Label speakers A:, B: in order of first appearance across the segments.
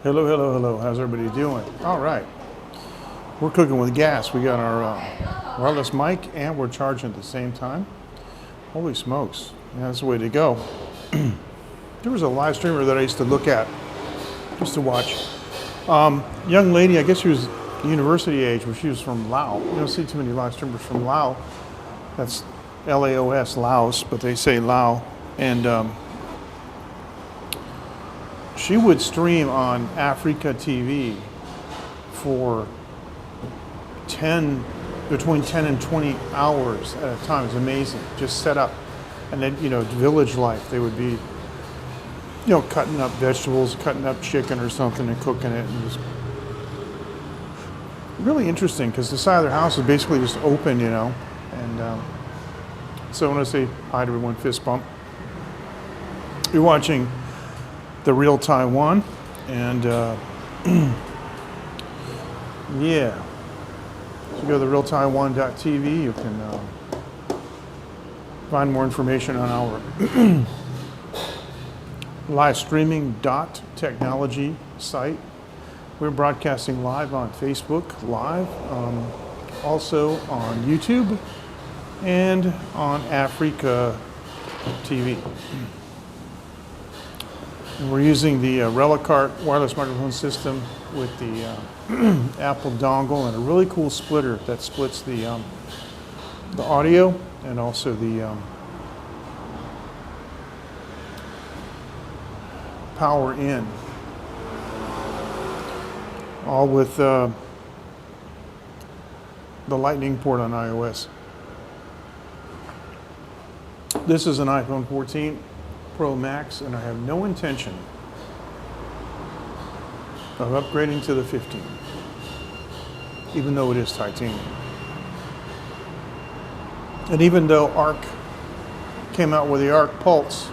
A: Hello, hello, hello. How's everybody doing? All right. We're cooking with gas. We got our wireless mic and we're charging at the same time. Holy smokes. Yeah, that's the way to go. There was a live streamer that I used to look at just to watch. Young lady, I guess she was university age, but she was from Laos. You don't see too many live streamers from Laos. That's Laos, Laos, but they say Lao. And she would stream on Africa TV for between 10 and 20 hours at a time. It's amazing. Just set up. And then, village life. They would be, cutting up vegetables, cutting up chicken or something and cooking it. And just really interesting because the side of their house is basically just open, And so I want to say hi to everyone, fist bump. You're watching The Real Taiwan, and yeah. So you go to therealtaiwan.tv, you can find more information on our live streaming technology site. We're broadcasting live on Facebook Live, also on YouTube, and on Africa TV. And we're using the Relicart wireless microphone system with the Apple dongle and a really cool splitter that splits the audio and also the power in. All with the lightning port on iOS. This is an iPhone 14 Pro Max, and I have no intention of upgrading to the 15, even though it is titanium. And even though ARC came out with the ARC Pulse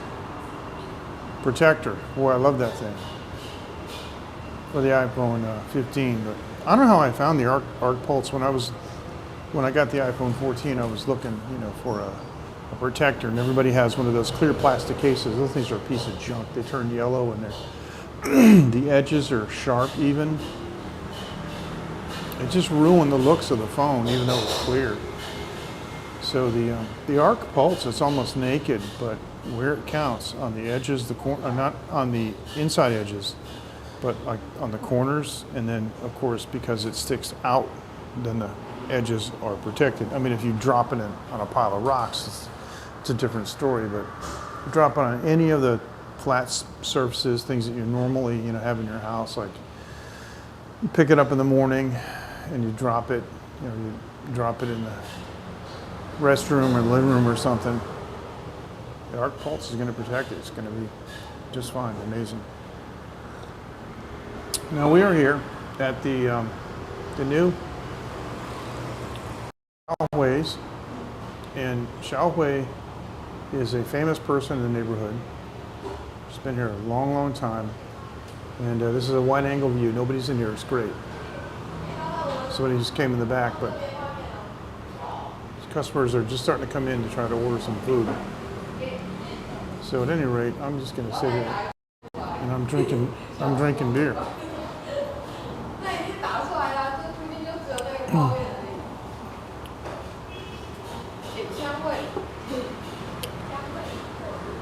A: protector, boy, I love that thing, for the iPhone 15. But I don't know how I found the ARC Pulse when I got the iPhone 14. I was looking, for a protector, and everybody has one of those clear plastic cases. Those things are a piece of junk. They turn yellow, and the edges are sharp even. It just ruined the looks of the phone, even though it's clear. So the ARC Pulse, it's almost naked, but where it counts, on the edges, not on the inside edges, but like on the corners, and then of course because it sticks out, then the edges are protected. I mean, if you drop it on a pile of rocks, it's a different story, but drop it on any of the flat surfaces, things that you normally have in your house, like you pick it up in the morning and you drop it, you drop it in the restroom or living room or something. The ARC Pulse is going to protect it. It's going to be just fine. Amazing. Now we are here at the new Xiao-hui's, and Xiao-hui is a famous person in the neighborhood. She's been here a long, long time, and this is a wide-angle view. Nobody's in here. It's great. Somebody just came in the back, but customers are just starting to come in to try to order some food. So at any rate, I'm just going to sit here and I'm drinking beer.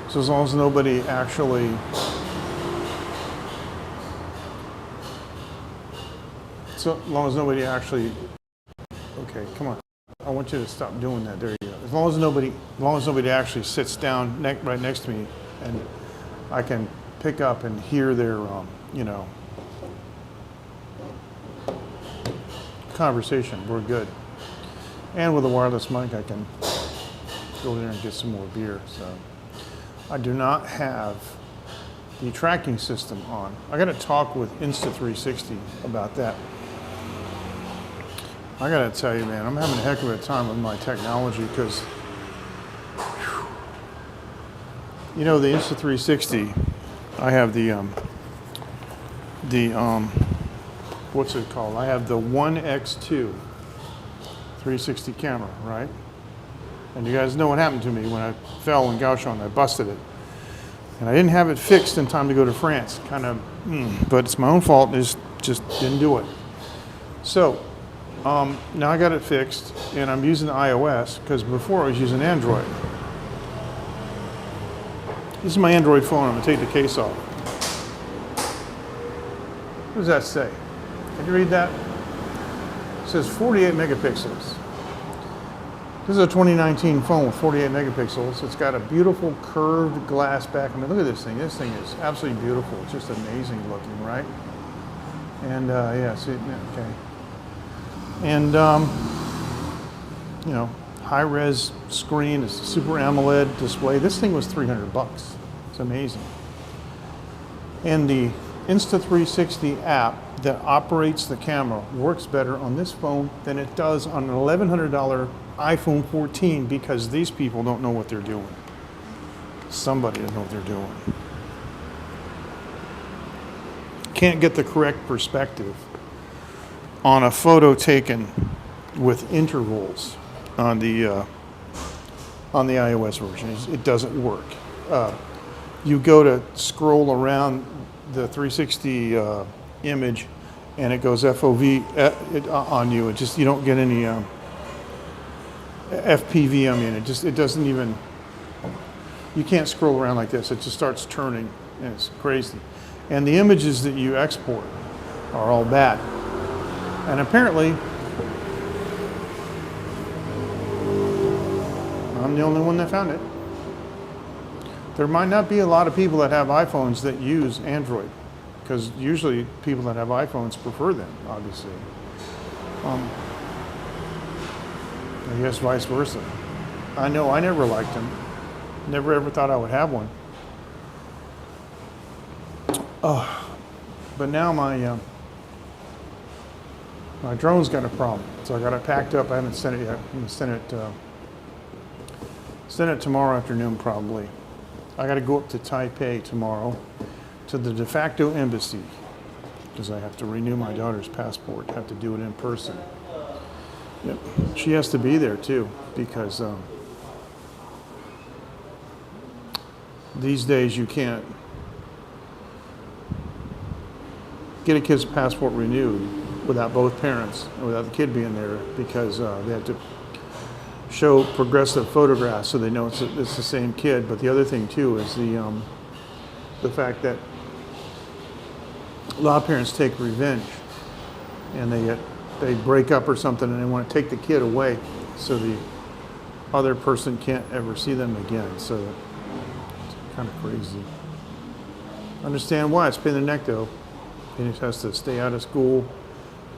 A: So as long as nobody actually okay, come on. I want you to stop doing that. There you go. As long as nobody actually sits down right next to me, and I can pick up and hear their conversation, we're good. And with a wireless mic, I can go there and get some more beer. So I do not have the tracking system on. I got to talk with Insta360 about that. I got to tell you, man, I'm having a heck of a time with my technology because, the Insta360, I have the what's it called? I have the 1X2 360 camera, right? And you guys know what happened to me when I fell in Kaohsiung. I busted it. And I didn't have it fixed in time to go to France. Kind of, but it's my own fault. Just didn't do it. So now I got it fixed, and I'm using iOS because before I was using Android. This is my Android phone. I'm going to take the case off. What does that say? Can you read that? It says 48 megapixels. This is a 2019 phone with 48 megapixels. It's got a beautiful curved glass back. I mean, look at this thing. This thing is absolutely beautiful. It's just amazing looking, right? And yeah, see, okay. And you know, high-res screen, it's a Super AMOLED display. This thing was $300. It's amazing. And the Insta360 app that operates the camera works better on this phone than it does on an $1,100 iPhone 14 because these people don't know what they're doing. Somebody doesn't know what they're doing. Can't get the correct perspective on a photo taken with intervals on the iOS version. It doesn't work. You go to scroll around the 360 image, and it goes FOV on you. It just, you don't get any FPV. I mean, it doesn't even. You can't scroll around like this. It just starts turning, and it's crazy. And the images that you export are all bad. And apparently, I'm the only one that found it. There might not be a lot of people that have iPhones that use Android, because usually people that have iPhones prefer them, obviously. I guess vice versa. I know I never liked them. Never ever thought I would have one. But now my drone's got a problem, so I got it packed up. I haven't sent it yet. I'm gonna send it tomorrow afternoon probably. I got to go up to Taipei tomorrow to the de facto embassy because I have to renew my daughter's passport. I have to do it in person. Yep. She has to be there too because these days you can't get a kid's passport renewed without both parents or without the kid being there because they have to show progressive photographs so they know it's the same kid. But the other thing too is the fact that a lot of parents take revenge and they break up or something and they want to take the kid away so the other person can't ever see them again. So it's kind of crazy. Understand why. It's a pain in the neck though. He just has to stay out of school.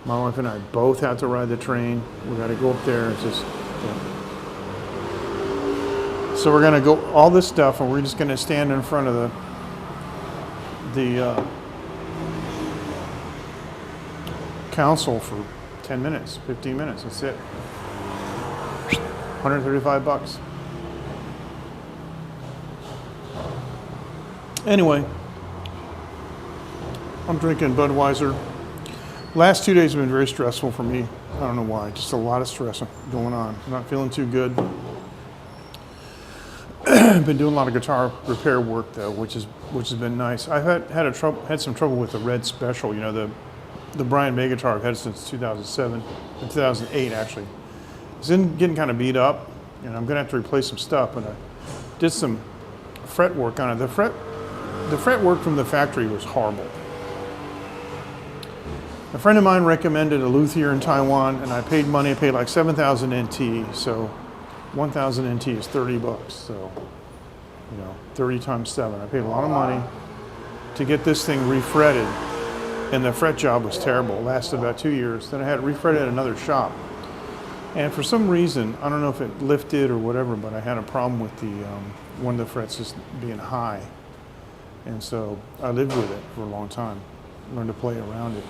A: My wife and I both have to ride the train. We got to go up there. It's just. Yeah. So we're going to go all this stuff, and we're just going to stand in front of the council for 10 minutes, 15 minutes. That's it. $135. Anyway, I'm drinking Budweiser. Last 2 days have been very stressful for me. I don't know why. Just a lot of stress going on. I'm not feeling too good. I've been doing a lot of guitar repair work though, which has been nice. I've had some trouble with the Red Special. You know, the Brian May guitar I've had since 2007, 2008 actually. It's getting kind of beat up, and I'm gonna have to replace some stuff. But I did some fret work on it. The fret work from the factory was horrible. A friend of mine recommended a luthier in Taiwan, and I paid money. I paid like 7,000 NT, so 1,000 NT is $30. So, 30 times 7. I paid a lot of money to get this thing refretted, and the fret job was terrible. It lasted about 2 years. Then I had it refretted at another shop, and for some reason, I don't know if it lifted or whatever, but I had a problem with the one of the frets just being high, and so I lived with it for a long time. Learned to play around it.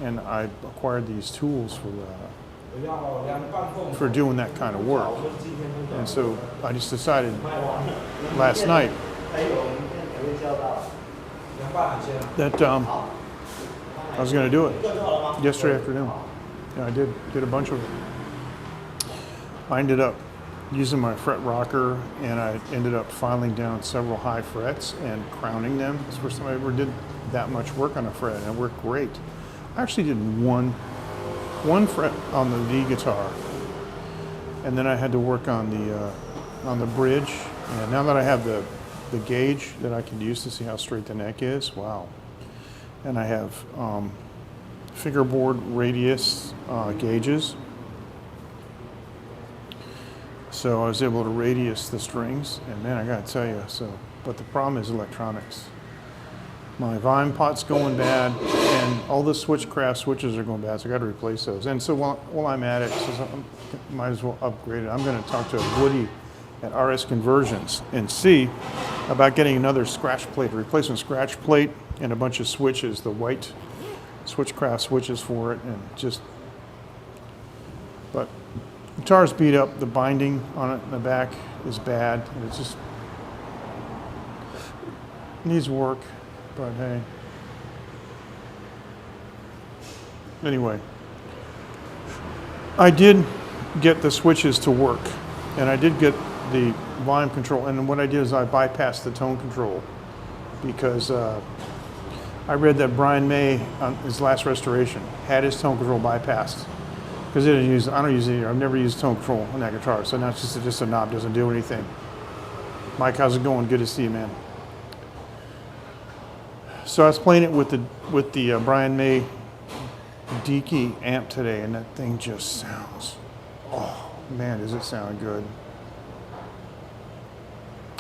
A: And I acquired these tools for doing that kind of work. And so I just decided last night that I was going to do it yesterday afternoon. Yeah, I did a bunch of it. I ended up using my fret rocker, and I ended up filing down several high frets and crowning them. It's the first time I ever did that much work on a fret, and it worked great. I actually did one fret on the V guitar, and then I had to work on the bridge. And now that I have the gauge that I can use to see how straight the neck is, wow. And I have fingerboard radius gauges. So I was able to radius the strings, and man, I gotta tell you, but the problem is electronics. My volume pot's going bad, and all the Switchcraft switches are going bad, so I gotta replace those. And so while I'm at it, so I might as well upgrade it. I'm gonna talk to Woody at RS Conversions and see about getting another scratch plate, replacement scratch plate, and a bunch of switches, the white Switchcraft switches for it, and but the guitar's beat up, the binding on it in the back is bad, and it just needs work, but hey. Anyway, I did get the switches to work, and I did get the volume control, and what I did is I bypassed the tone control, because I read that Brian May, on his last restoration, had his tone control bypassed. Because I don't use it either. I've never used tone control on that guitar, so now it's just a knob, doesn't do anything. Mike, how's it going? Good to see you, man. So I was playing it with the Brian May Deaky amp today, and that thing just sounds, oh man, does it sound good.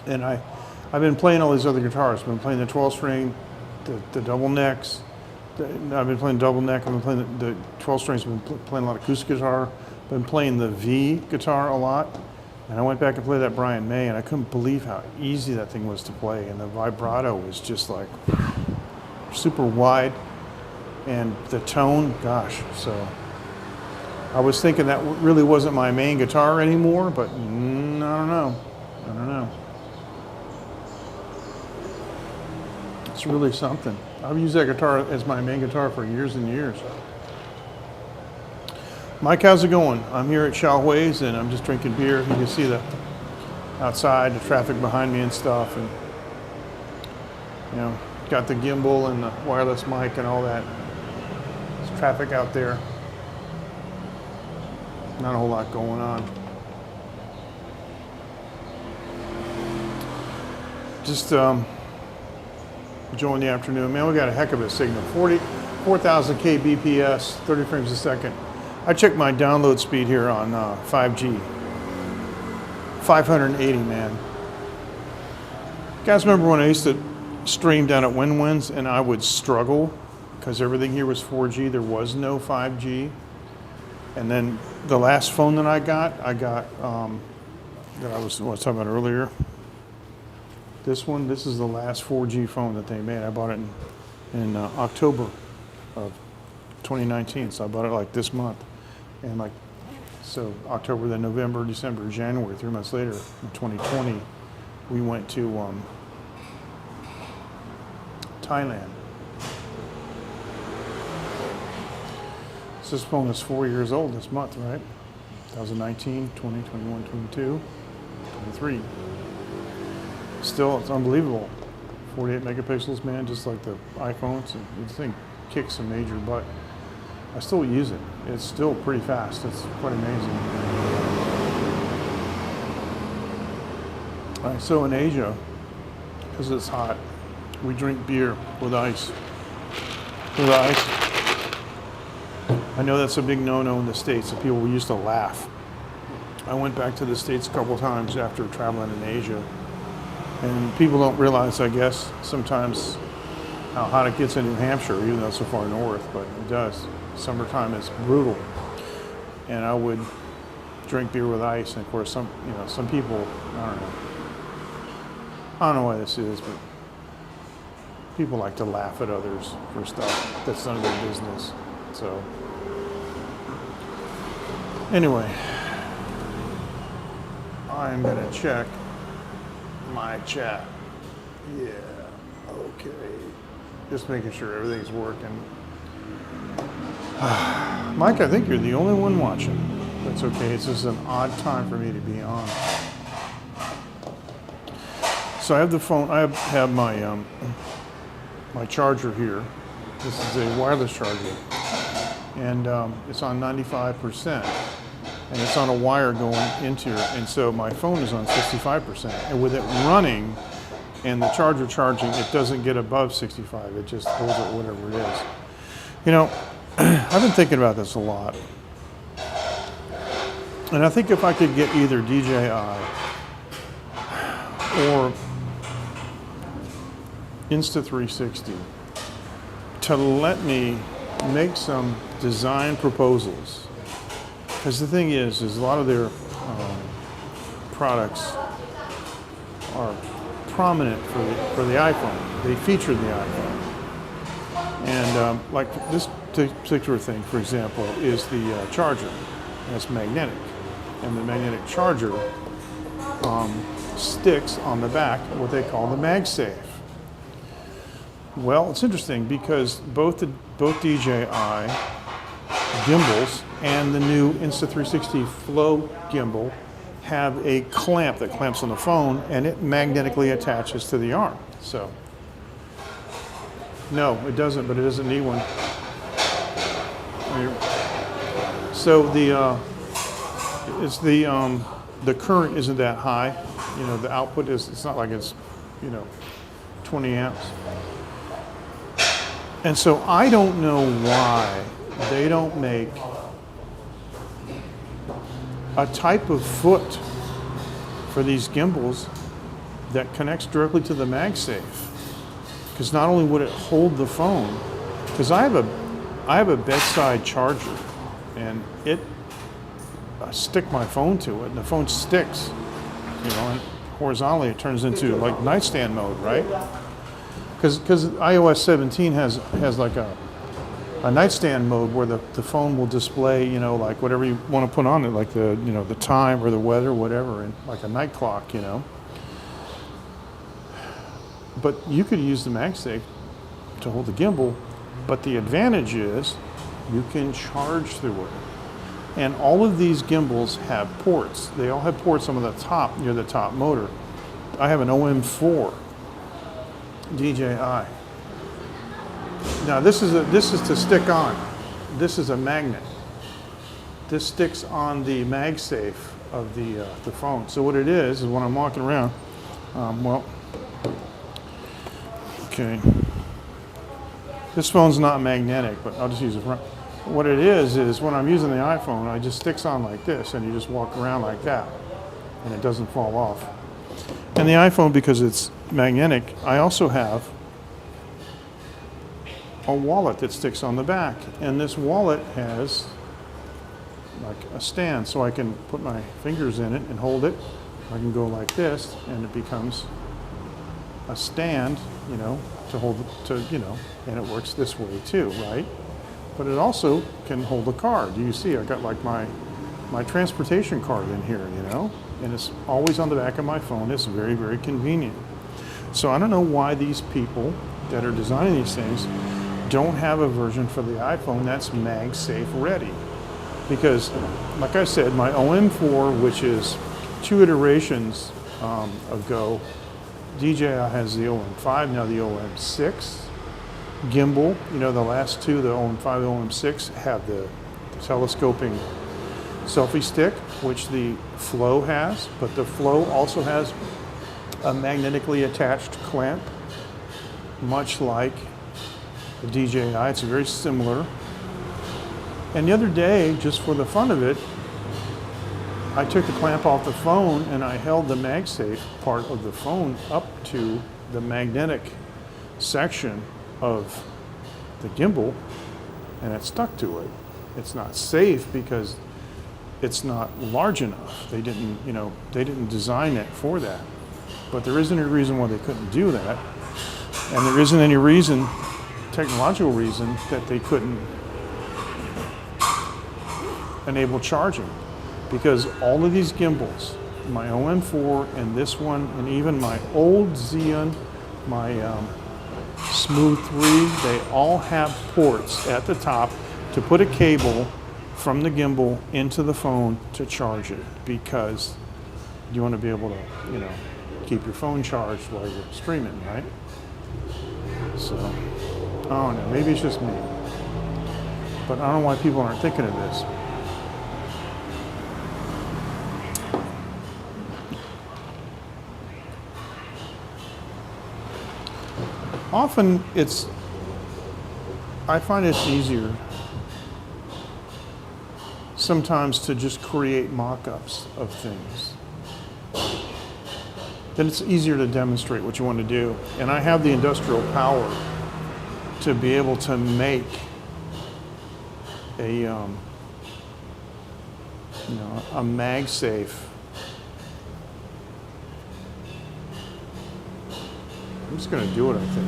A: And I've been playing all these other guitars. I've been playing the 12 string, the double necks. I've been playing double neck. I've been playing the 12 strings. I've been playing a lot of acoustic guitar. I've been playing the V guitar a lot. And I went back and played that Brian May, and I couldn't believe how easy that thing was to play. And the vibrato was just like super wide. And the tone, gosh. So I was thinking that really wasn't my main guitar anymore, but I don't know. It's really something. I've used that guitar as my main guitar for years and years. Mike, how's it going? I'm here at Xiao-hui's, and I'm just drinking beer. You can see the outside, the traffic behind me and stuff, and got the gimbal and the wireless mic and all that. There's traffic out there. Not a whole lot going on. Just enjoying the afternoon. Man, we got a heck of a signal. 4,000 kbps, 30 frames a second. I checked my download speed here on 5G. 580, man. You guys remember when I used to stream down at Win-Win's and I would struggle because everything here was 4G, there was no 5G. And then the last phone that I got that I was talking about earlier. This is the last 4G phone that they made. I bought it in October of 2019, so I bought it like this month. And so October, then November, December, January, 3 months later, in 2020, we went to Thailand. So this phone is 4 years old this month, right? 2019, 20, 21, 22, 23. Still, it's unbelievable. 48 megapixels, man, just like the iPhones. And this thing kicks some major butt. I still use it. It's still pretty fast. It's quite amazing. All right, so in Asia, because it's hot, we drink beer with ice. I know that's a big no-no in the States, and people used to laugh. I went back to the States a couple times after traveling in Asia. And people don't realize, I guess, sometimes how hot it gets in New Hampshire, even though it's so far north, but it does. Summertime is brutal. And I would drink beer with ice, and of course, some people, I don't know why this is, but people like to laugh at others for stuff that's none of their business. So, anyway, I'm gonna check my chat. Yeah, okay. Just making sure everything's working. Mike, I think you're the only one watching. That's okay. It's just an odd time for me to be on. So I have the phone. I have my my charger here. This is a wireless charger, and it's on 95%, and it's on a wire going into it. And so my phone is on 65%, and with it running and the charger charging, it doesn't get above 65. It just holds it whatever it is. You know, I've been thinking about this a lot. And I think if I could get either DJI or Insta360 to let me make some design proposals, because the thing is a lot of their products are prominent for the iPhone. They feature the iPhone. And like this particular thing, for example, is the charger. And it's magnetic. And the magnetic charger sticks on the back, what they call the MagSafe. Well, it's interesting because both DJI gimbals and the new Insta360 Flow gimbal have a clamp that clamps on the phone, and it magnetically attaches to the arm. So, no, it doesn't, but it doesn't need one. So the current isn't that high. You know, the output it's not like it's, 20 amps. And so I don't know why they don't make a type of foot for these gimbals that connects directly to the MagSafe. Because not only would it hold the phone, because I have a bedside charger, and I stick my phone to it, and the phone sticks, and horizontally it turns into like nightstand mode, right? Because iOS 17 has like a nightstand mode where the phone will display, like whatever you want to put on it, like the time or the weather, whatever, and like a night clock, But you could use the MagSafe to hold the gimbal, but the advantage is you can charge through it. And all of these gimbals have ports. They all have ports on the top, near the top motor. I have an OM4 DJI. Now this is to stick on. This is a magnet. This sticks on the MagSafe of the phone. So what it is when I'm walking around, okay. This phone's not magnetic, but I'll just use it. What it is when I'm using the iPhone, it just sticks on like this, and you just walk around like that, and it doesn't fall off. And the iPhone, because it's magnetic, I also have a wallet that sticks on the back, and this wallet has like a stand, so I can put my fingers in it and hold it. I can go like this, and it becomes a stand, to hold and it works this way too, right? But it also can hold a card. You see, I got like my transportation card in here, and it's always on the back of my phone. It's very, very convenient. So I don't know why these people that are designing these things don't have a version for the iPhone that's MagSafe ready. Because, like I said, my OM4, which is 2 iterations ago, DJI has the OM5, now the OM6 gimbal. The last two, the OM5, OM6, have the telescoping selfie stick, which the Flow has, but the Flow also has a magnetically attached clamp, much like the DJI. It's very similar. And the other day, just for the fun of it, I took the clamp off the phone and I held the MagSafe part of the phone up to the magnetic section of the gimbal, and it stuck to it. It's not safe because it's not large enough. They didn't design it for that. But there isn't any reason why they couldn't do that. And there isn't any reason, technological reason, that they couldn't enable charging. Because all of these gimbals, my OM4 and this one, and even my old Xeon, my Smooth 3, they all have ports at the top to put a cable from the gimbal into the phone to charge it, because you want to be able to, keep your phone charged while you're streaming, right? So, I don't know, maybe it's just me. But I don't know why people aren't thinking of this. Often I find it's easier sometimes to just create mock-ups of things. Then it's easier to demonstrate what you want to do. And I have the industrial power to be able to make a MagSafe. I'm just going to do it, I think.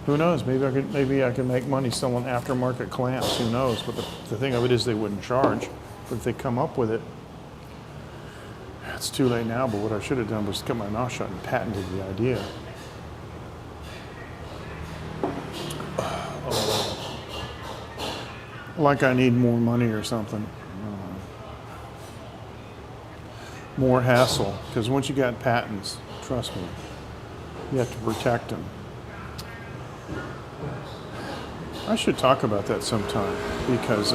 A: Who knows? Maybe I can make money selling aftermarket clamps. Who knows? But the thing of it is, they wouldn't charge. But if they come up with it, it's too late now. But what I should have done was cut my mouth shut and patented the idea. Like I need more money or something. More hassle. Because once you got patents, trust me, you have to protect them. I should talk about that sometime, because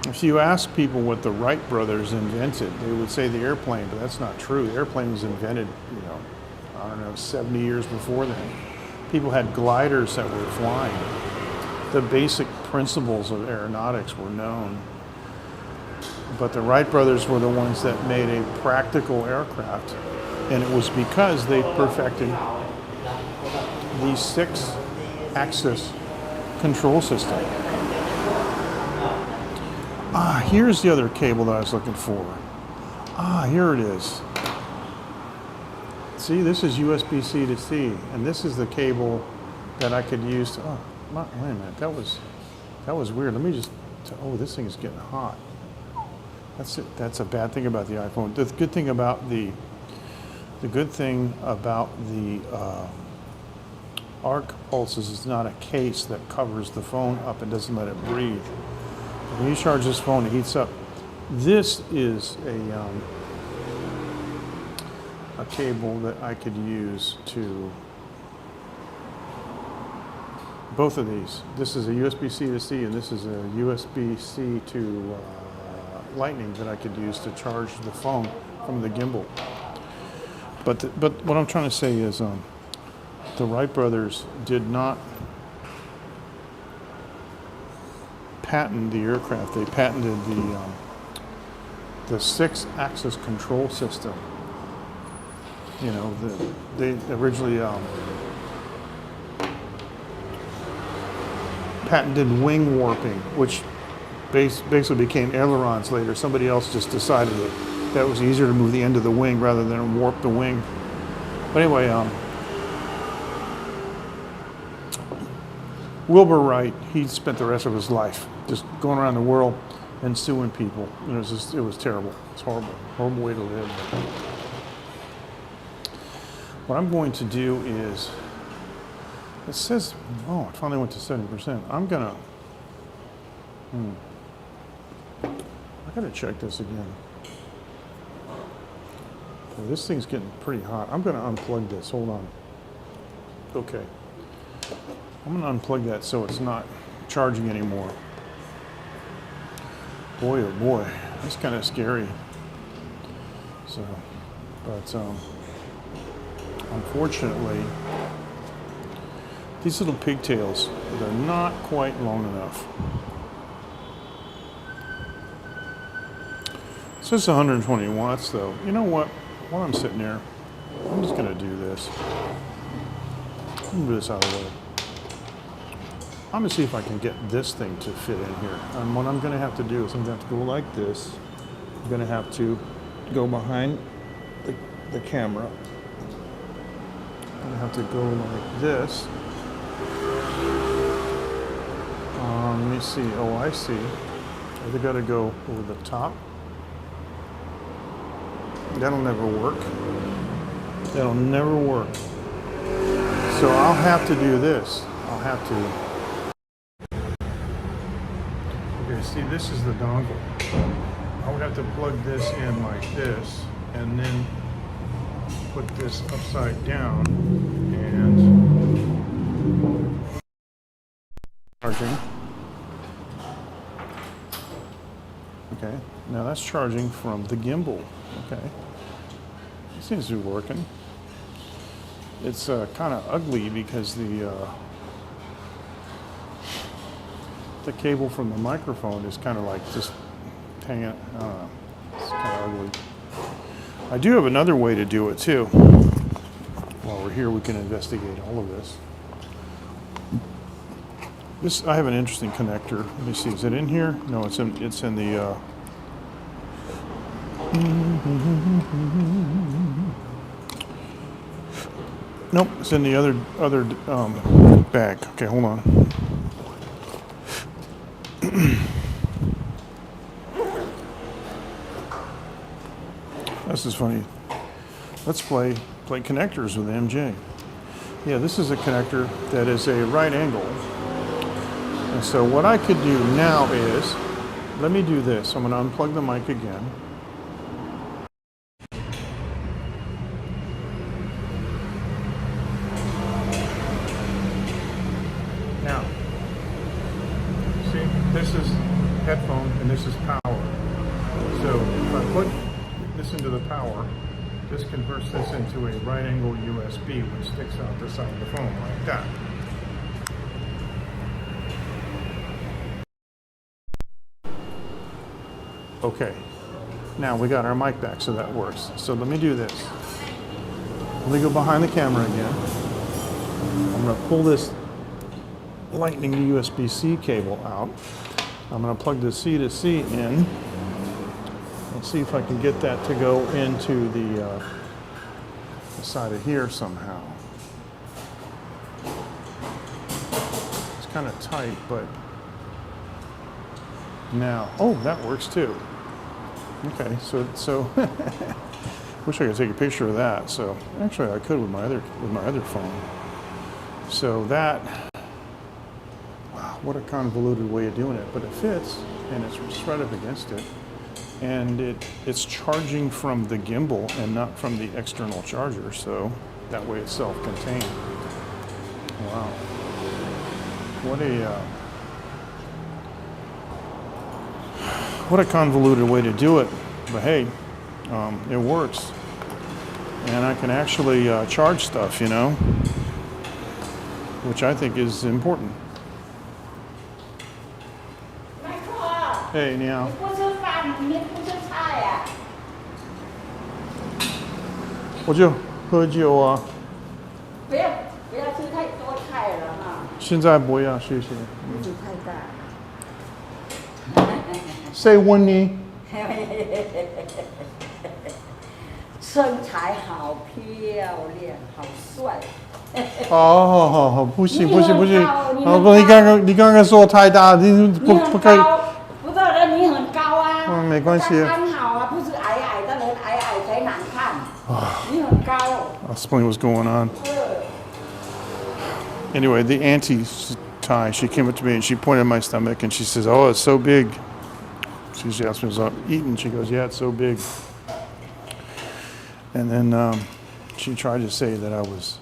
A: if you ask people what the Wright brothers invented, they would say the airplane, but that's not true. The airplane was invented, 70 years before then. People had gliders that were flying. The basic principles of aeronautics were known. But the Wright brothers were the ones that made a practical aircraft, and it was because they perfected the 6-axis control system. Here's the other cable that I was looking for. Here it is. See, this is USB-C to C, and this is the cable that I could use to, wait a minute, that was weird. Let me just, this thing is getting hot. That's a bad thing about the iPhone. The good thing about the arc pulses is not a case that covers the phone up and doesn't let it breathe. When you charge this phone, it heats up. This is a cable that I could use to both of these. This is a USB-C to C, and this is a USB-C to Lightning that I could use to charge the phone from the gimbal. But what I'm trying to say is, the Wright brothers did not patent the aircraft. They patented the 6-axis control system. They originally patented wing warping, which basically became ailerons later. Somebody else just decided that it was easier to move the end of the wing rather than warp the wing. But anyway, Wilbur Wright, he spent the rest of his life just going around the world and suing people. It was terrible. It's horrible way to live. What I'm going to do is, it says, it finally went to 70%. I'm gonna, I gotta check this again. Well, this thing's getting pretty hot. I'm gonna unplug this, hold on. Okay. I'm gonna unplug that so it's not charging anymore. Boy, oh boy, that's kind of scary. So, but unfortunately, these little pigtails, they're not quite long enough. It says 120 watts though. You know what? While I'm sitting there, I'm just gonna do this. I'm gonna move this out of the way. I'm gonna see if I can get this thing to fit in here. And what I'm gonna have to do is I'm gonna have to go like this. I'm gonna have to go behind the camera. I'm gonna have to go like this. Let me see. Oh, I see. I gotta go over the top. That'll never work. That'll never work. So I'll have to do this. I'll have to. Okay, see, this is the dongle. I would have to plug this in like this, and then put this upside down and charging. Okay, now that's charging from the gimbal. Okay, it seems to be working. It's kind of ugly because the cable from the microphone is kind of like just hanging. I don't know. It's kind of ugly. I do have another way to do it too. While we're here, we can investigate all of this. I have an interesting connector. Let me see. Is it in here? No, it's in the. Nope, it's in the other bag. Okay, hold on. This is funny. Let's play connectors with MJ. Yeah, this is a connector that is a right angle. And so what I could do now is, let me do this. I'm going to unplug the mic again. Now, see, this is headphone and this is power. So if I put this into the power, this converts this into a right angle USB which sticks out the side of the phone like that. Okay, now we got our mic back, so that works. So let me do this. Let me go behind the camera again. I'm going to pull this Lightning USB-C cable out. I'm going to plug the C to C in. Let's see if I can get that to go into the side of here somehow. It's kind of tight, but now, oh, that works too. Okay, so wish I could take a picture of that. So actually, I could with my other phone. So that, wow, what a convoluted way of doing it, but it fits, and it's just right up against it. And it's charging from the gimbal and not from the external charger, so that way it's self-contained. Wow. What a convoluted way to do it, but hey, it works. And I can actually charge stuff, you know, which I think is important. Hey, Neil. 我就喝酒啊。不要吃太多菜了哈。现在不要，谢谢。肚子太大。Say one knee。身材好漂亮，好帅。好，不行。你刚刚说太大，你不可以。不知道你很高啊。没关系。刚好啊，不是矮的人，矮才难看。你很高。I'll explain what's going on. Anyway, the auntie Thai, she came up to me and she pointed at my stomach and she says, "Oh, it's so big." She asked me, "Was I eating?" She goes, "Yeah, it's so big." And then she tried to say that I was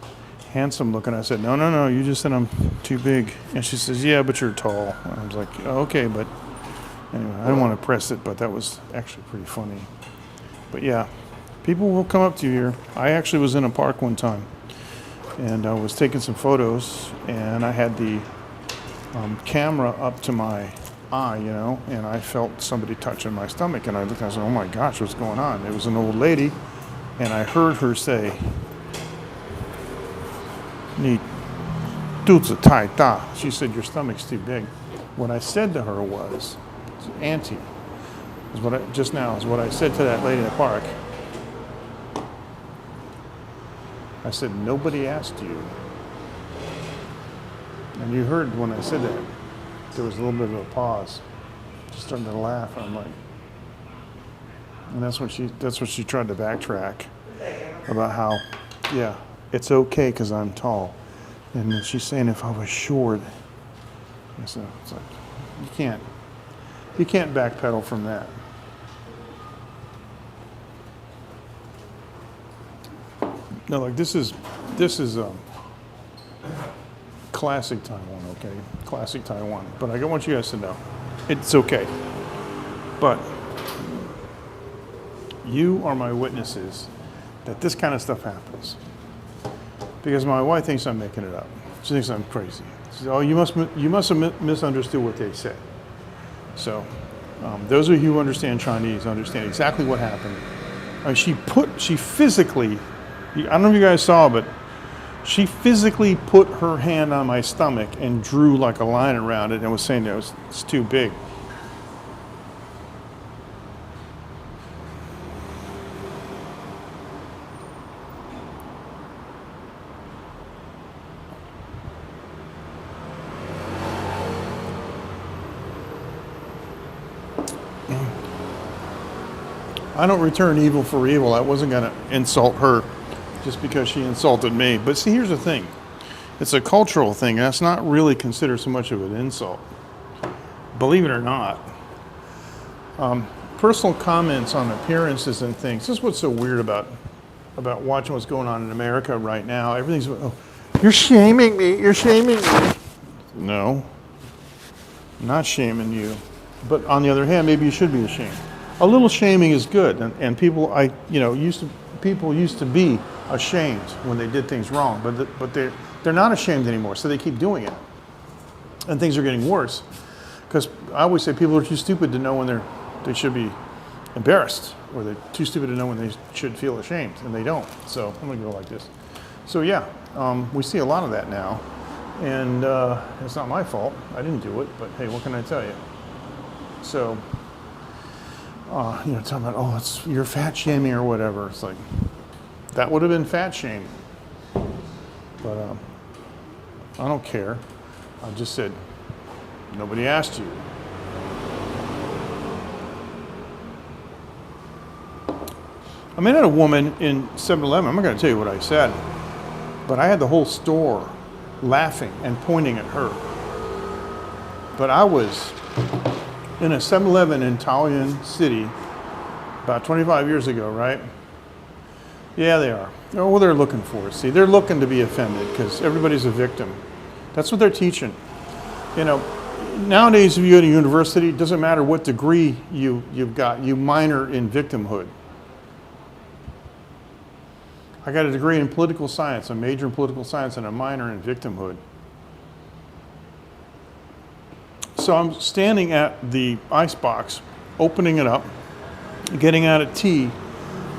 A: handsome looking. I said, no, you just said I'm too big. And she says, "Yeah, but you're tall." And I was like, "Oh, okay," but anyway, I didn't want to press it, but that was actually pretty funny. But yeah, people will come up to you here. I actually was in a park one time, and I was taking some photos, and I had the camera up to my eye, you know, and I felt somebody touching my stomach, and I looked and I said, "Oh my gosh, what's going on?" It was an old lady, and I heard her say, 你肚子太大. She said, "Your stomach's too big." What I said to her was, "Auntie," is what I said to that lady in the park. I said, "Nobody asked you." And you heard when I said that, there was a little bit of a pause. She started to laugh. I'm like, and that's what she tried to backtrack about how, yeah, it's okay because I'm tall. And then she's saying if I was short. So it's like, you can't backpedal from that. No, like this is classic Taiwan, okay? Classic Taiwan. But I want you guys to know, it's okay. But you are my witnesses that this kind of stuff happens. Because my wife thinks I'm making it up. She thinks I'm crazy. She says, oh, you must have misunderstood what they said. So those of you who understand Chinese understand exactly what happened. She physically, I don't know if you guys saw, but she physically put her hand on my stomach and drew like a line around it and was saying that it's too big. I don't return evil for evil. I wasn't going to insult her just because she insulted me. But see, here's the thing. It's a cultural thing. That's not really considered so much of an insult. Believe it or not. Personal comments on appearances and things. This is what's so weird about watching what's going on in America right now. Everything's, oh, you're shaming me. You're shaming me. No, I'm not shaming you. But on the other hand, maybe you should be ashamed. A little shaming is good, and people used to be ashamed when they did things wrong, but they're not ashamed anymore, so they keep doing it, and things are getting worse. Because I always say people are too stupid to know when they should be embarrassed, or they're too stupid to know when they should feel ashamed, and they don't. So I'm gonna go like this. So yeah, we see a lot of that now, and it's not my fault. I didn't do it, but hey, what can I tell you? So. Talking about, oh, you're fat shaming or whatever. It's like, that would have been fat shaming. But I don't care. I just said, nobody asked you. I met a woman in 7-Eleven. I'm not going to tell you what I said, but I had the whole store laughing and pointing at her. But I was in a 7-Eleven in Taoyuan City about 25 years ago, right? Yeah, they are. Oh, well, they're looking for it. See, they're looking to be offended because everybody's a victim. That's what they're teaching. Nowadays, if you go to university, it doesn't matter what degree you've got. You minor in victimhood. I got a degree in political science, a major in political science, and a minor in victimhood. So I'm standing at the ice box, opening it up, getting out a tea,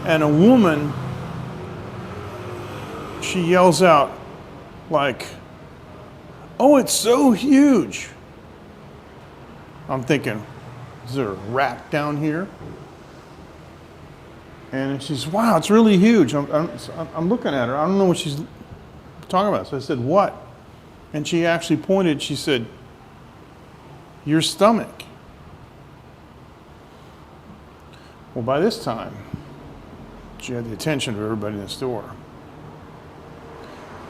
A: and a woman, she yells out like, oh, it's so huge. I'm thinking, is there a rat down here? And she's, wow, it's really huge. I'm looking at her. I don't know what she's talking about. So I said, what? And she actually pointed, she said, your stomach. Well, by this time, she had the attention of everybody in the store.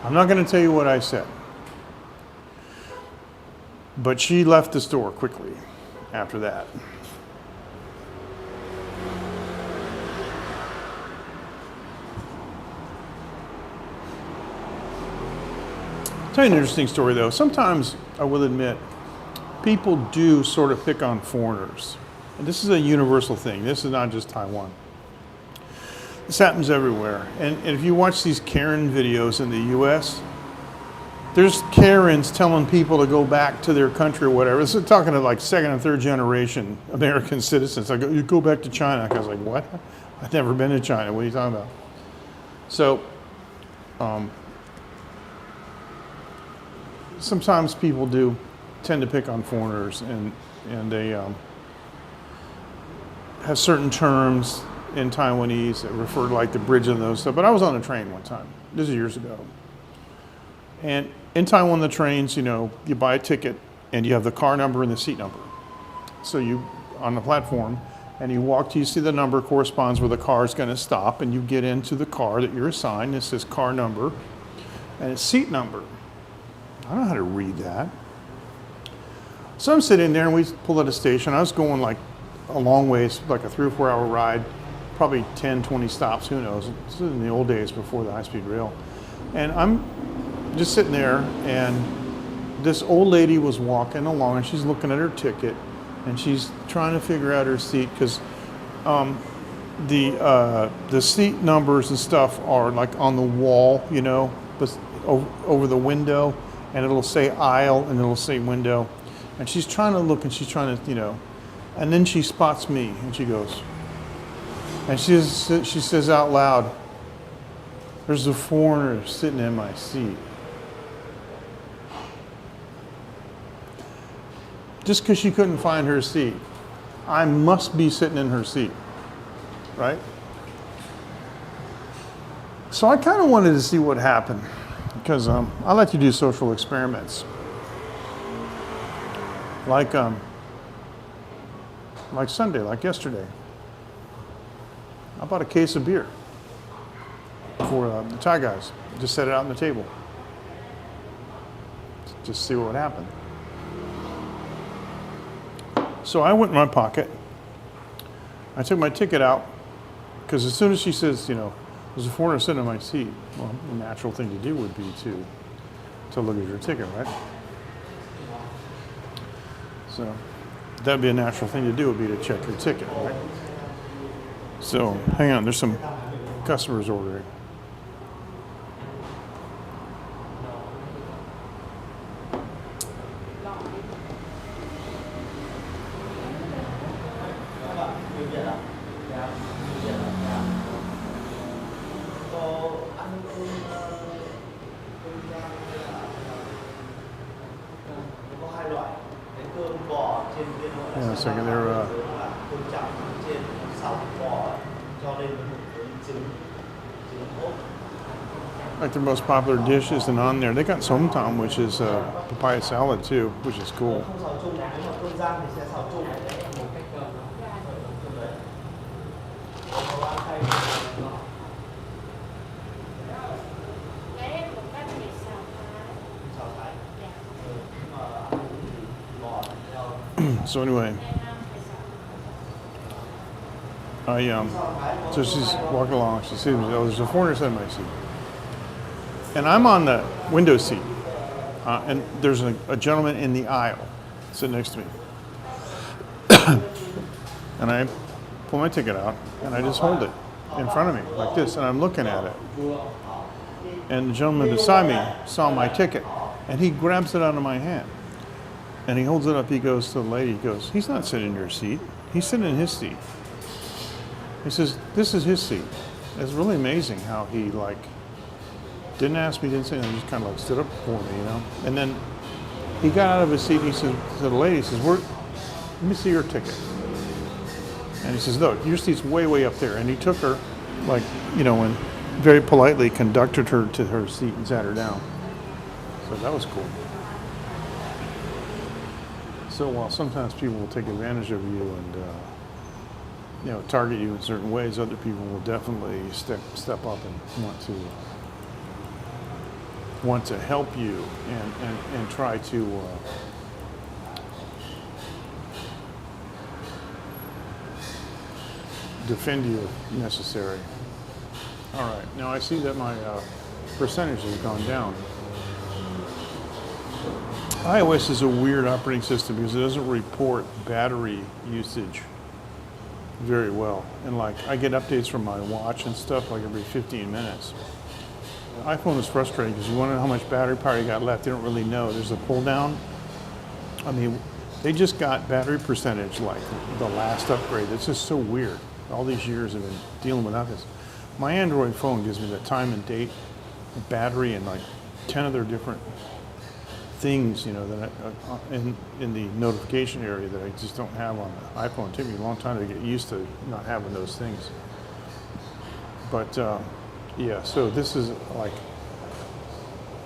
A: I'm not going to tell you what I said, but she left the store quickly after that. I'll tell you an interesting story, though. Sometimes, I will admit, people do sort of pick on foreigners. And this is a universal thing. This is not just Taiwan. This happens everywhere. And if you watch these Karen videos in the US, there's Karens telling people to go back to their country or whatever. This is talking to like second and third generation American citizens. Like, you go back to China. I was like, what? I've never been to China. What are you talking about? So, sometimes people do tend to pick on foreigners, and they have certain terms in Taiwanese that refer to like the bridge and those stuff. But I was on a train one time. This is years ago. And in Taiwan, the trains, you buy a ticket and you have the car number and the seat number. So you, on the platform, and you walk till you see the number corresponds where the car is going to stop, and you get into the car that you're assigned. It says car number and it's seat number. I don't know how to read that. So I'm sitting there and we pulled at a station. I was going like a long ways, like a 3 or 4 hour ride, probably 10, 20 stops, who knows. This is in the old days before the high-speed rail. And I'm just sitting there and this old lady was walking along and she's looking at her ticket and she's trying to figure out her seat because the seat numbers and stuff are like on the wall, you know, over the window, and it'll say aisle and it'll say window. And she's trying to look and she's trying to, you know, and then she spots me and she goes, and she says out loud, "There's a foreigner sitting in my seat." Just because she couldn't find her seat, I must be sitting in her seat, right? So I kind of wanted to see what happened because I like to do social experiments. Like Sunday, like yesterday. I bought a case of beer for the Thai guys. Just set it out on the table. Just see what would happen. So I went in my pocket. I took my ticket out because as soon as she says, you know, there's a foreigner sitting in my seat, well, the natural thing to do would be to look at your ticket, right? So that'd be a natural thing to do, would be to check your ticket, right? So hang on, there's some customers ordering. Yeah, a second, they're like their most popular dish isn't on there. They got somtam, which is papaya salad too, which is cool. So anyway, so she's walking along. She sees me. Oh, there's a foreigner sitting in my seat, and I'm on the window seat, and there's a gentleman in the aisle sitting next to me, and I pull my ticket out and I just hold it in front of me like this, and I'm looking at it, and the gentleman beside me saw my ticket, and he grabs it out of my hand. And he holds it up, he goes to the lady, he goes, "He's not sitting in your seat, he's sitting in his seat." He says, "This is his seat." It's really amazing how he like, didn't ask me, didn't say anything, just kind of like stood up for me, you know? And then he got out of his seat, he said to the lady, he says, "Let me see your ticket." And he says, "No, your seat's way, way up there." And he took her, like, you know, and very politely conducted her to her seat and sat her down. So that was cool. So while sometimes people will take advantage of you and you know, target you in certain ways, other people will definitely step up and want to help you and try to defend you if necessary. All right, now I see that my percentage has gone down. iOS is a weird operating system because it doesn't report battery usage very well. And like, I get updates from my watch and stuff like every 15 minutes. The iPhone is frustrating because you want to know how much battery power you got left. They don't really know. There's a pull down. I mean, they just got battery percentage like the last upgrade. It's just so weird. All these years I've been dealing without this. My Android phone gives me the time and date, the battery, and like 10 other different things, you know, that in the notification area that I just don't have on the iPhone. It took me a long time to get used to not having those things. But yeah, so this is like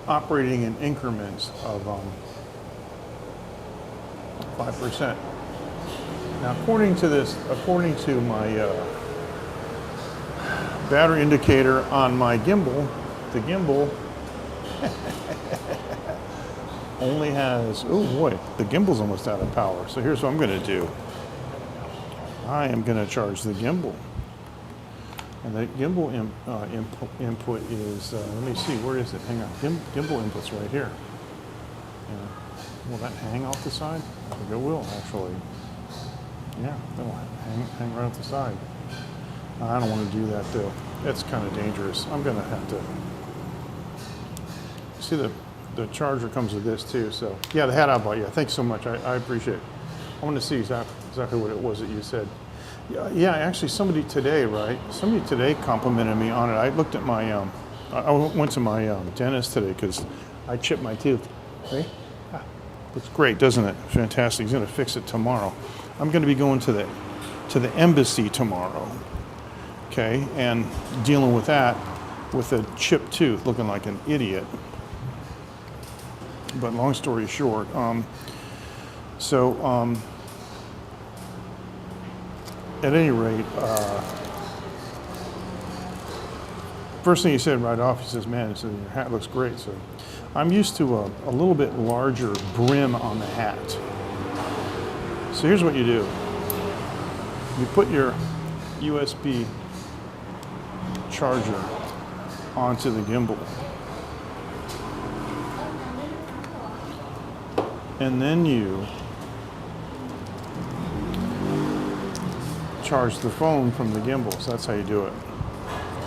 A: operating in increments of 5%. Now, according to my battery indicator on my gimbal, the gimbal only has, oh boy, the gimbal's almost out of power. So here's what I'm going to do. I am going to charge the gimbal. And the gimbal input is, let me see, where is it? Hang on, gimbal input's right here. Will that hang off the side? I think it will, actually. Yeah, it'll hang right off the side. I don't want to do that, though. That's kind of dangerous. I'm going to have to... See, the charger comes with this, too. So, yeah, the hat I bought. Yeah, thanks so much. I appreciate it. I want to see exactly what it was that you said. Yeah, actually, somebody today, right? Somebody today complimented me on it. I looked at my... I went to my dentist today because I chipped my tooth. See? Looks great, doesn't it? Fantastic. He's going to fix it tomorrow. I'm going to be going to the embassy tomorrow, okay, and dealing with that with a chipped tooth, looking like an idiot. But long story short, at any rate, first thing he said right off, he says, "Man, he said, your hat looks great." So I'm used to a little bit larger brim on the hat. So here's what you do. You put your USB charger onto the gimbal. And then you charge the phone from the gimbal. So that's how you do it.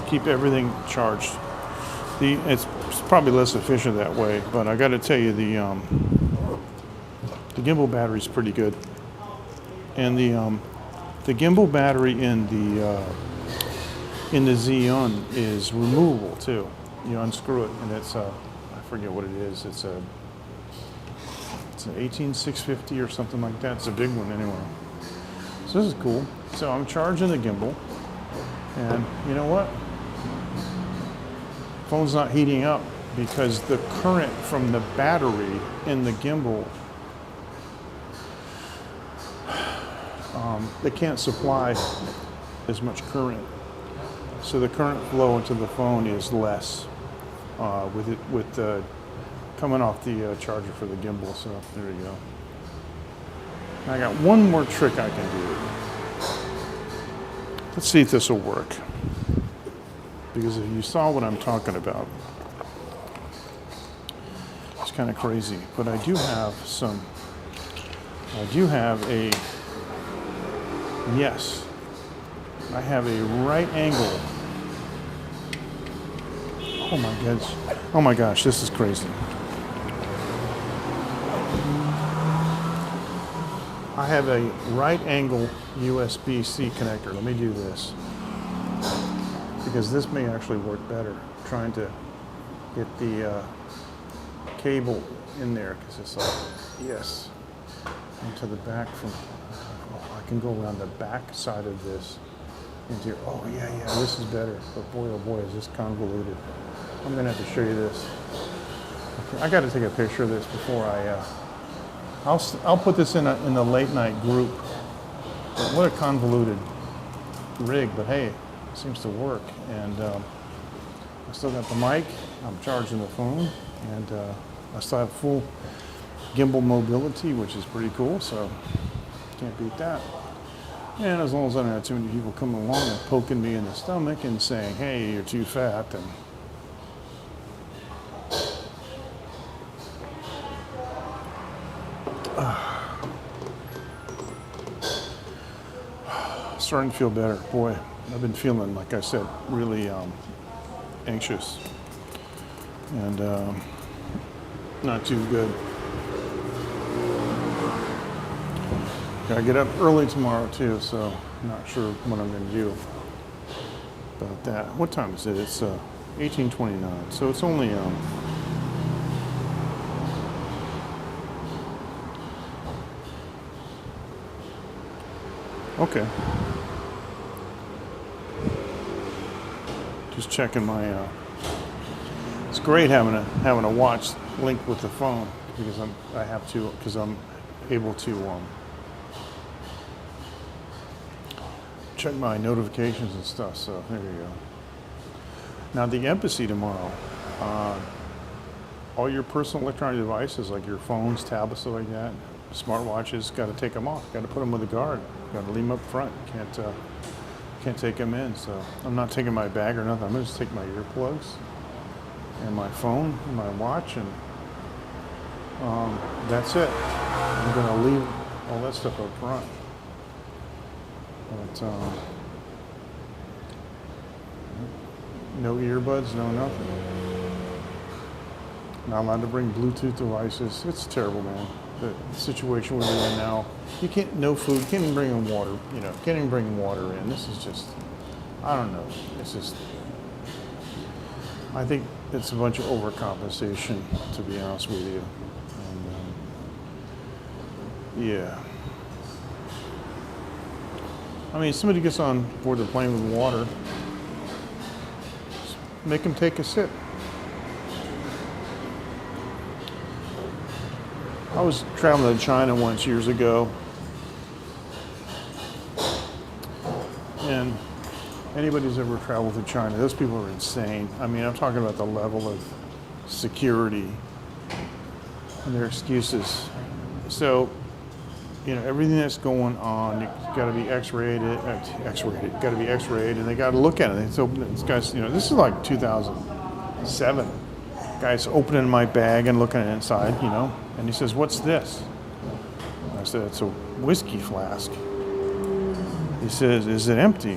A: Keep everything charged. It's probably less efficient that way, but I got to tell you, the gimbal battery is pretty good, and the gimbal battery in the Xeon is removable too. You unscrew it, and it's I forget what it is. It's an 18650 or something like that. It's a big one anyway. So this is cool. So I'm charging the gimbal, and you know what? Phone's not heating up because the current from the battery in the gimbal, they can't supply as much current. So the current flow into the phone is less with coming off the charger for the gimbal. So there you go. Now I got one more trick I can do. Let's see if this will work. Because if you saw what I'm talking about, it's kind of crazy. But I do have I have a right angle. Oh my gosh, this is crazy. I have a right angle USB-C connector. Let me do this, because this may actually work better. I'm trying to get the cable in there, because it's like, yes, into the back from, I can go around the back side of this into here. Oh yeah, this is better. But boy, oh boy, is this convoluted. I'm gonna have to show you this. Okay, I got to take a picture of this before I'll put this in the late night group. But what a convoluted rig, but hey, it seems to work. And I still got the mic, I'm charging the phone, and I still have full gimbal mobility, which is pretty cool, so can't beat that. And as long as I don't have too many people coming along and poking me in the stomach and saying, hey, you're too fat, then starting to feel better. Boy, I've been feeling, like I said, really anxious and not too good. I get up early tomorrow too, so I'm not sure what I'm going to do about that. What time is it? It's 18:29, so it's only okay. Just checking my. It's great having a watch linked with the phone, because I'm able to check my notifications and stuff. So there you go. Now the embassy tomorrow. all your personal electronic devices, like your phones, tablets, stuff like that, smartwatches, got to take them off. Got to put them with a guard. Got to leave them up front. Can't take them in. So I'm not taking my bag or nothing. I'm gonna just take my earplugs and my phone, and my watch, and that's it. I'm gonna leave all that stuff up front. But no earbuds, no nothing. Not allowed to bring Bluetooth devices. It's terrible, man. The situation we're in now. You can't, no food, can't even bring in water, can't even bring water in. This is just, I don't know. It's just, I think it's a bunch of overcompensation, to be honest with you. And, yeah. I mean, somebody gets on board the plane with water, make them take a sip. I was traveling to China once years ago, and anybody who's ever traveled to China, those people are insane. I mean, I'm talking about the level of security and their excuses. So, everything that's going on, it's got to be X-rayed, got to be X-rayed, and they got to look at it. So this guy's, this is like 2007. Guy's opening my bag and looking at it inside, and he says, "What's this?" I said, "It's a whiskey flask." He says, "Is it empty?"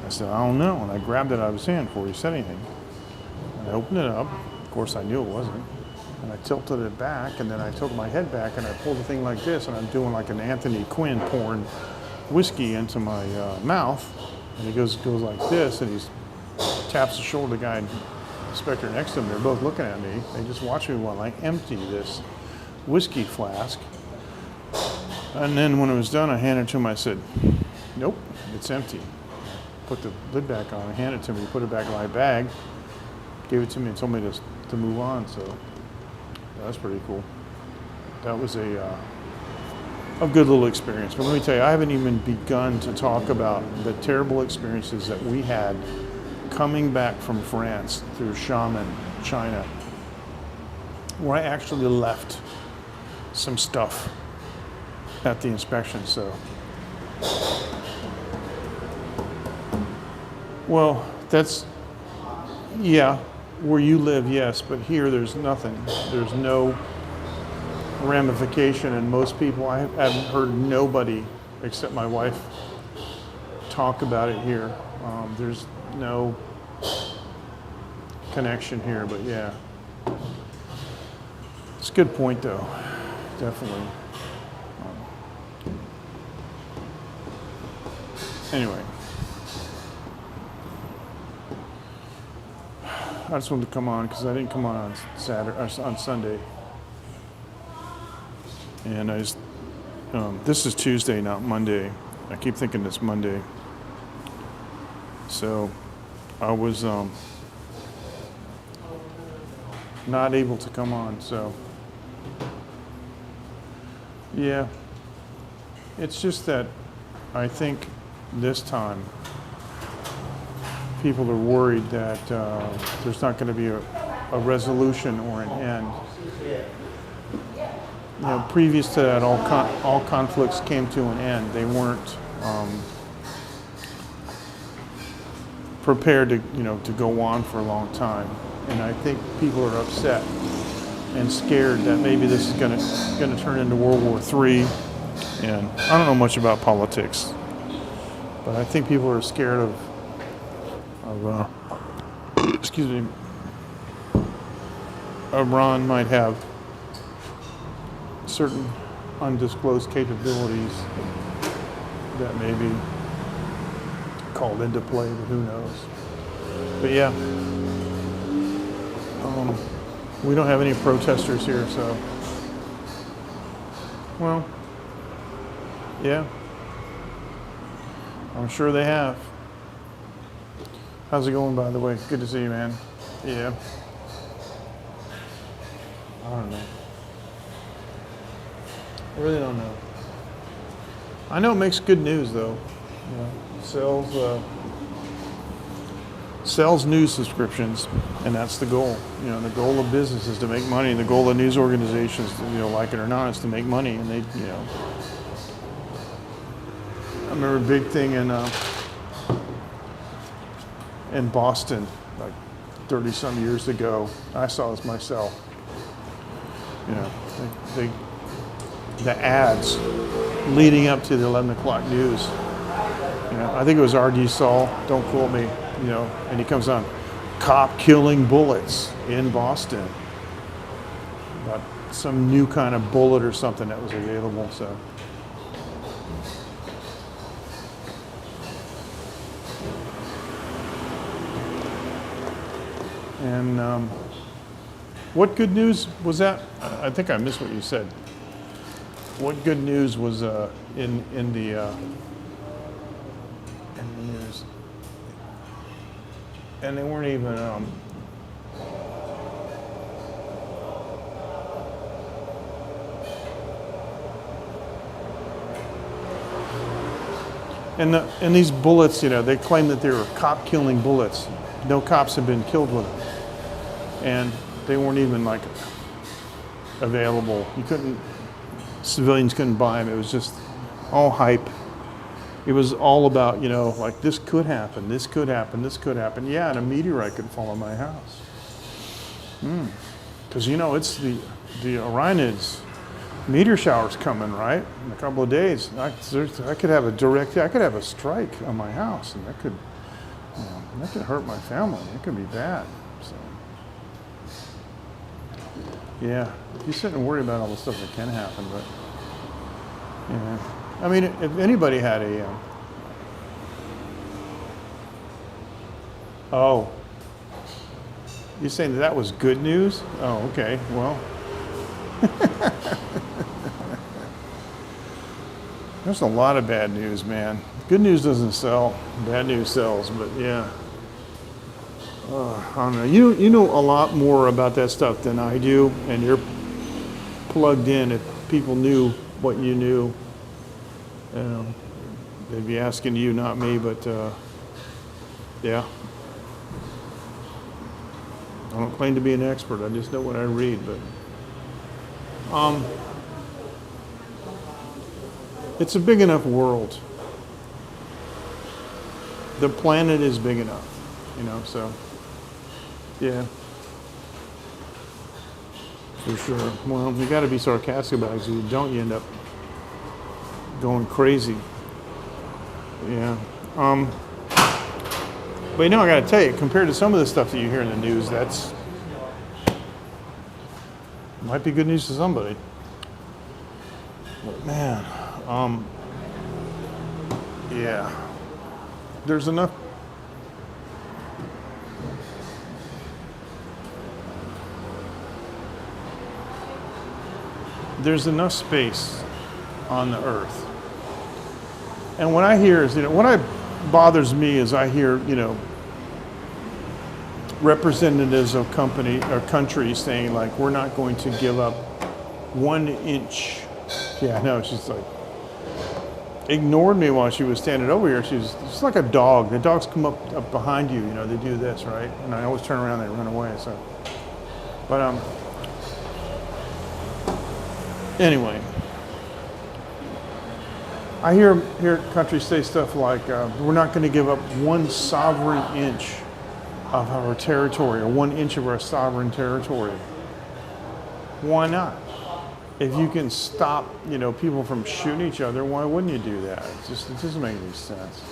A: I said, "I don't know." And I grabbed it out of his hand before he said anything. And I opened it up. Of course, I knew it wasn't. And I tilted it back, and then I tilted my head back, and I pulled the thing like this, and I'm doing like an Anthony Quinn pouring whiskey into my mouth. And he goes like this, and he taps the shoulder of the guy, inspector next to him. They're both looking at me. They just watch me while I empty this whiskey flask. And then when it was done, I handed it to him. I said, "Nope, it's empty." Put the lid back on, handed it to me, put it back in my bag, gave it to me, and told me to move on. So that was pretty cool. That was a good little experience. But let me tell you, I haven't even begun to talk about the terrible experiences that we had coming back from France through Xiamen, China, where I actually left some stuff at the inspection. So, well, that's, yeah, where you live, yes, but here there's nothing. There's no ramification, and most people, I haven't heard nobody except my wife talk about it here. There's no connection here, but yeah. It's a good point, though. Definitely. Anyway. I just wanted to come on because I didn't come on Saturday, on Sunday. And I just, this is Tuesday, not Monday. I keep thinking it's Monday. So I was not able to come on, so yeah. It's just that I think this time people are worried that there's not going to be a resolution or an end. Previous to that, all conflicts came to an end. They weren't prepared to go on for a long time. And I think people are upset and scared that maybe this is going to turn into World War III. And I don't know much about politics, but I think people are scared of Iran might have certain undisclosed capabilities that may be called into play, but who knows. But yeah, we don't have any protesters here, so, well, yeah, I'm sure they have. How's it going, by the way? Good to see you, man. Yeah. I don't know. I really don't know. I know it makes good news, though. Sells sells news subscriptions, and that's the goal. You know, the goal of business is to make money, and the goal of news organizations, you know, like it or not, is to make money. And they, you know, I remember a big thing in Boston, like 30 some years ago. I saw this myself. You know, the ads leading up to the 11 o'clock news. You know, I think it was R.D. Saul, don't quote me, you know, and he comes on, cop killing bullets in Boston. About some new kind of bullet or something that was available, so. And what good news was that? I think I missed what you said. What good news was in the news? And they weren't even. And these bullets, you know, they claim that they were cop-killing bullets. No cops have been killed with them, and they weren't even like available. You couldn't. Civilians couldn't buy them. It was just all hype. It was all about, you know, like this could happen, this could happen, this could happen. Yeah, and a meteorite could fall on my house. Because, you know, it's the Orionids meteor shower's coming, right? In a couple of days. I could have a strike on my house, and that could, you know, that could hurt my family. It could be bad. So, yeah, you sit and worry about all the stuff that can happen, but, yeah. I mean, if anybody had a, oh, you're saying that was good news? Oh, okay, well. There's a lot of bad news, man. Good news doesn't sell, bad news sells, but yeah. I don't know. You know a lot more about that stuff than I do, and you're plugged in. If people knew what you knew, they'd be asking you, not me, but yeah. I don't claim to be an expert. I just know what I read, but it's a big enough world. The planet is big enough, you know, so yeah. For sure. Well, you got to be sarcastic about it, because if you don't, you end up going crazy. Yeah. But you know, I got to tell you, compared to some of the stuff that you hear in the news, that's might be good news to somebody. But man, yeah. There's enough. There's enough space on the earth. And what I hear is, you know, what bothers me is I hear, you know, representatives of company or countries saying, like, we're not going to give up 1 inch. Yeah, I know, she's like, ignored me while she was standing over here. She's just like a dog. The dogs come up behind you, you know, they do this, right? And I always turn around and they run away, so. But, anyway, I hear countries say stuff like, we're not going to give up 1 sovereign inch of our territory, or 1 inch of our sovereign territory. Why not? If you can stop, you know, people from shooting each other, why wouldn't you do that? It doesn't make any sense.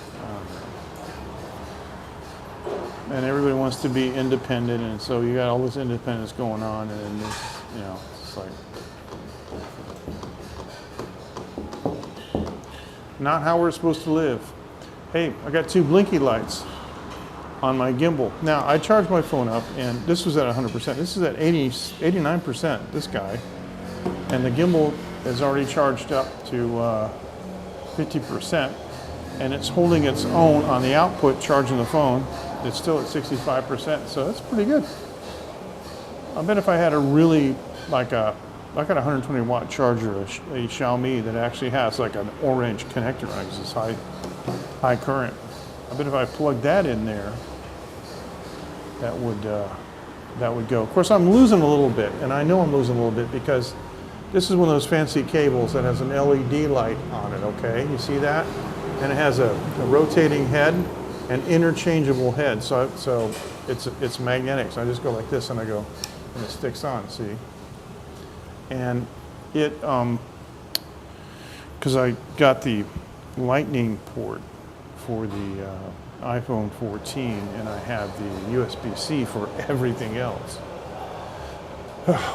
A: And everybody wants to be independent, and so you got all this independence going on, and it's, you know, it's like not how we're supposed to live. Hey, I got 2 blinky lights on my gimbal. Now, I charged my phone up, and this was at 100%. This is at 89%, this guy. And the gimbal is already charged up to 50%, and it's holding its own on the output, charging the phone. It's still at 65%, so that's pretty good. I bet if I had a really, I got a 120 watt charger, a Xiaomi that actually has like an orange connector on it, because it's high current. I bet if I plugged that in there, that would go. Of course, I'm losing a little bit, and I know I'm losing a little bit because this is one of those fancy cables that has an LED light on it, okay? You see that? And it has a rotating head and interchangeable head, so it's magnetic. So I just go like this and I go, and it sticks on, see? And it, because I got the lightning port for the iPhone 14 and I have the USB-C for everything else.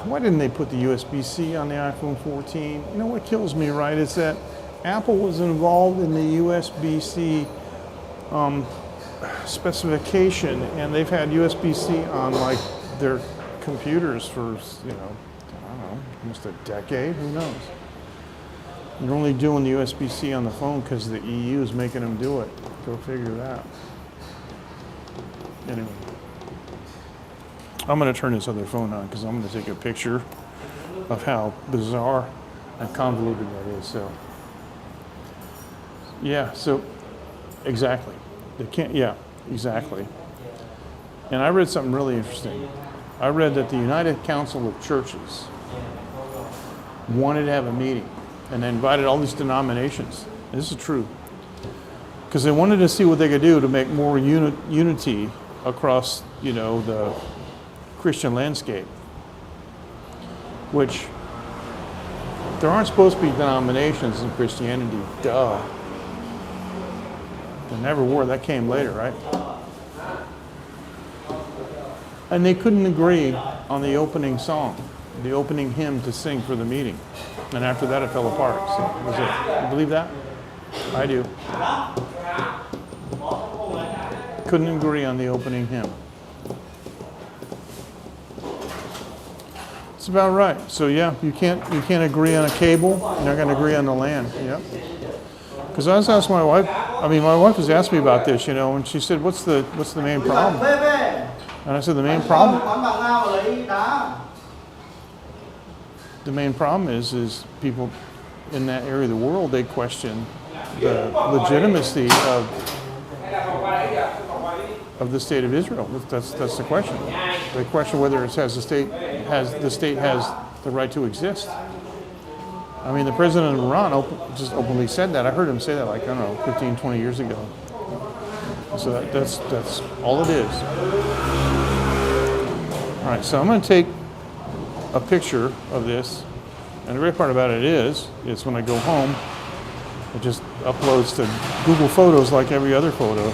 A: Why didn't they put the USB-C on the iPhone 14? You know what kills me, right, is that Apple was involved in the USB-C specification, and they've had USB-C on like their computers for, you know, I don't know, almost a decade, who knows? They're only doing the USB-C on the phone because the EU is making them do it. Go figure that. Anyway. I'm going to turn this other phone on because I'm going to take a picture of how bizarre and convoluted that is. So, yeah, so exactly. They can't, yeah, exactly. And I read something really interesting. I read that the United Council of Churches wanted to have a meeting and they invited all these denominations. And this is true. Because they wanted to see what they could do to make more unity across, you know, the Christian landscape, which there aren't supposed to be denominations in Christianity, duh. There never were, that came later, right? And they couldn't agree on the opening song, the opening hymn to sing for the meeting. And after that it fell apart, so that was it. You believe that? I do. Couldn't agree on the opening hymn. That's about right. So yeah, you can't agree on a cable. You're not going to agree on the land. Yep. Because I was asked my wife. I mean, my wife was asking me about this, you know, and she said, "What's the main problem?" And I said, "The main problem. The main problem is people in that area of the world, they question the legitimacy of the state of Israel. That's the question. They question whether the state has the right to exist. I mean, the president of Iran just openly said that. I heard him say that like, I don't know, 15, 20 years ago. So that's all it is. All right, so I'm going to take a picture of this. And the great part about it is when I go home, it just uploads to Google Photos like every other photo.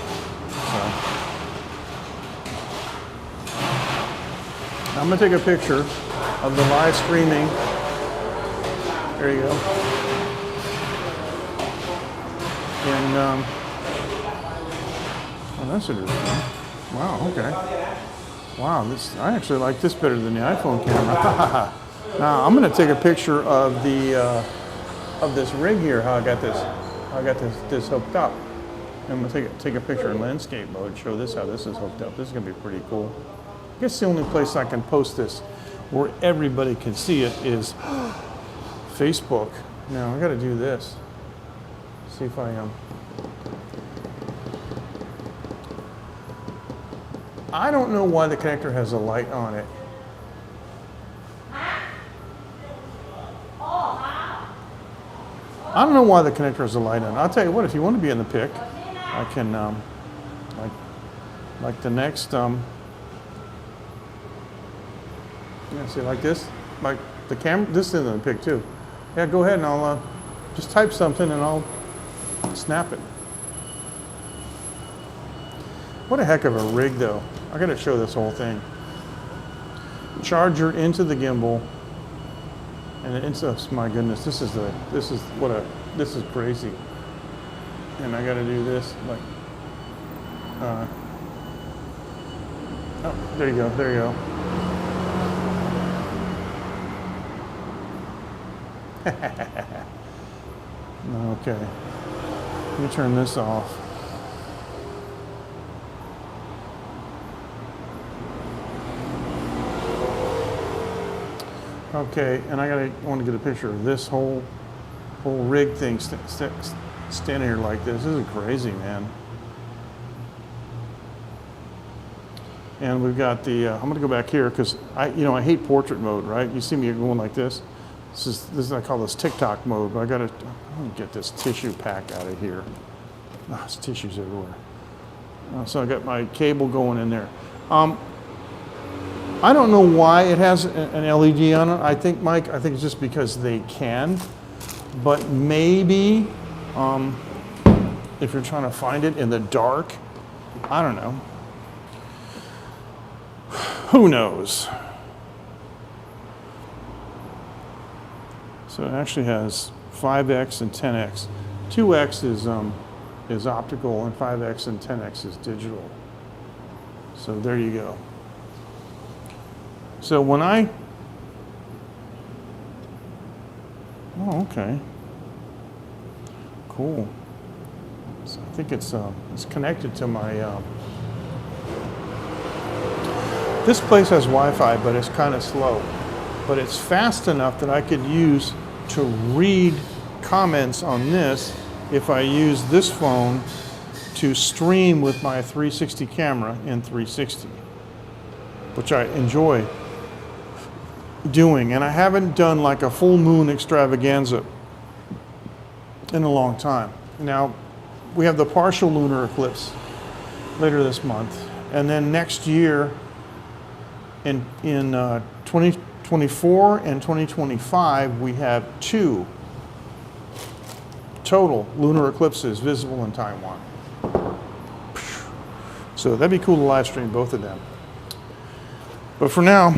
A: So I'm going to take a picture of the live streaming. There you go. And, oh, that's interesting. Wow, okay. Wow, I actually like this better than the iPhone camera. Now, I'm going to take a picture of of this rig here, how I got this hooked up. I'm going to take a picture in landscape mode, show this how this is hooked up. This is going to be pretty cool. I guess the only place I can post this where everybody can see it is Facebook. Now I got to do this. See if I am. I don't know why the connector has a light on it. I don't know why the connector has a light on it. I'll tell you what, if you want to be in the pic, I can, like the next, yeah, see, like this, like the camera, this is in the pic too. Yeah, go ahead and I'll just type something and I'll snap it. What a heck of a rig though. I gotta show this whole thing. Charger into the gimbal. And it's, oh my goodness, this is crazy. And I gotta do this, like, oh, there you go, there you go. Okay, let me turn this off. Okay, and I want to get a picture of this whole rig thing standing here like this. This is crazy, man. And we've got the, I'm gonna go back here because I hate portrait mode, right? You see me going like this. This is I call this TikTok mode, but I'm gonna get this tissue pack out of here. Oh, there's tissues everywhere. So I got my cable going in there. I don't know why it has an LED on it. I think, Mike, it's just because they can. But maybe if you're trying to find it in the dark, I don't know. Who knows? So it actually has 5x and 10x. 2x is optical, and 5x and 10x is digital. So there you go. So when oh, okay, cool. So I think it's connected to my. This place has Wi-Fi, but it's kind of slow. But it's fast enough that I could use to read comments on this if I use this phone to stream with my 360 camera in 360, which I enjoy doing. And I haven't done like a full moon extravaganza in a long time. Now, we have the partial lunar eclipse later this month. And then next year, in 2024 and 2025, we have 2 total lunar eclipses visible in Taiwan. So that'd be cool to live stream both of them. But for now,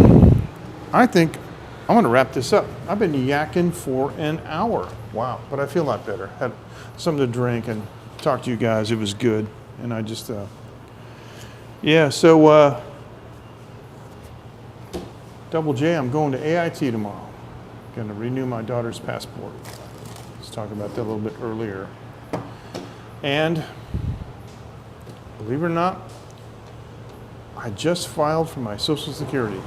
A: I think I'm gonna wrap this up. I've been yakking for an hour. Wow, but I feel a lot better. Had something to drink and talk to you guys. It was good. And I just, yeah, so Double J, I'm going to AIT tomorrow. Gonna renew my daughter's passport. Let's talk about that a little bit earlier. And believe it or not, I just filed for my Social Security.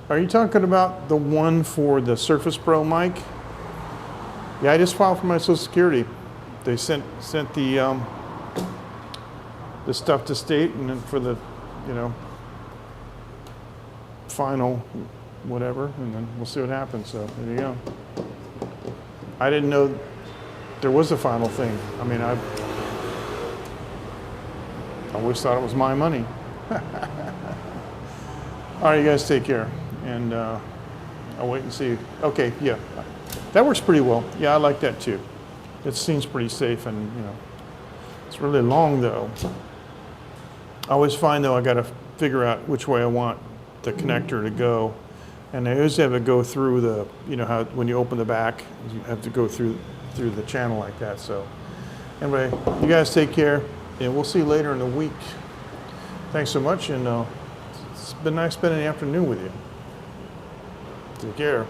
A: Are you talking about the one for the Surface Pro mic? Yeah, I just filed for my Social Security. They sent the stuff to state, and then for the, final whatever, and then we'll see what happens. So there you go. I didn't know there was a final thing. I mean, I always thought it was my money. All right, you guys take care, and I'll wait and see. Okay, yeah, that works pretty well. Yeah, I like that too. It seems pretty safe, and it's really long though. I always find though I got to figure out which way I want the connector to go, and I always have it go through the, how when you open the back, you have to go through the channel like that. So anyway, you guys take care, and we'll see you later in the week. Thanks so much, and it's been nice spending the afternoon with you. Take care.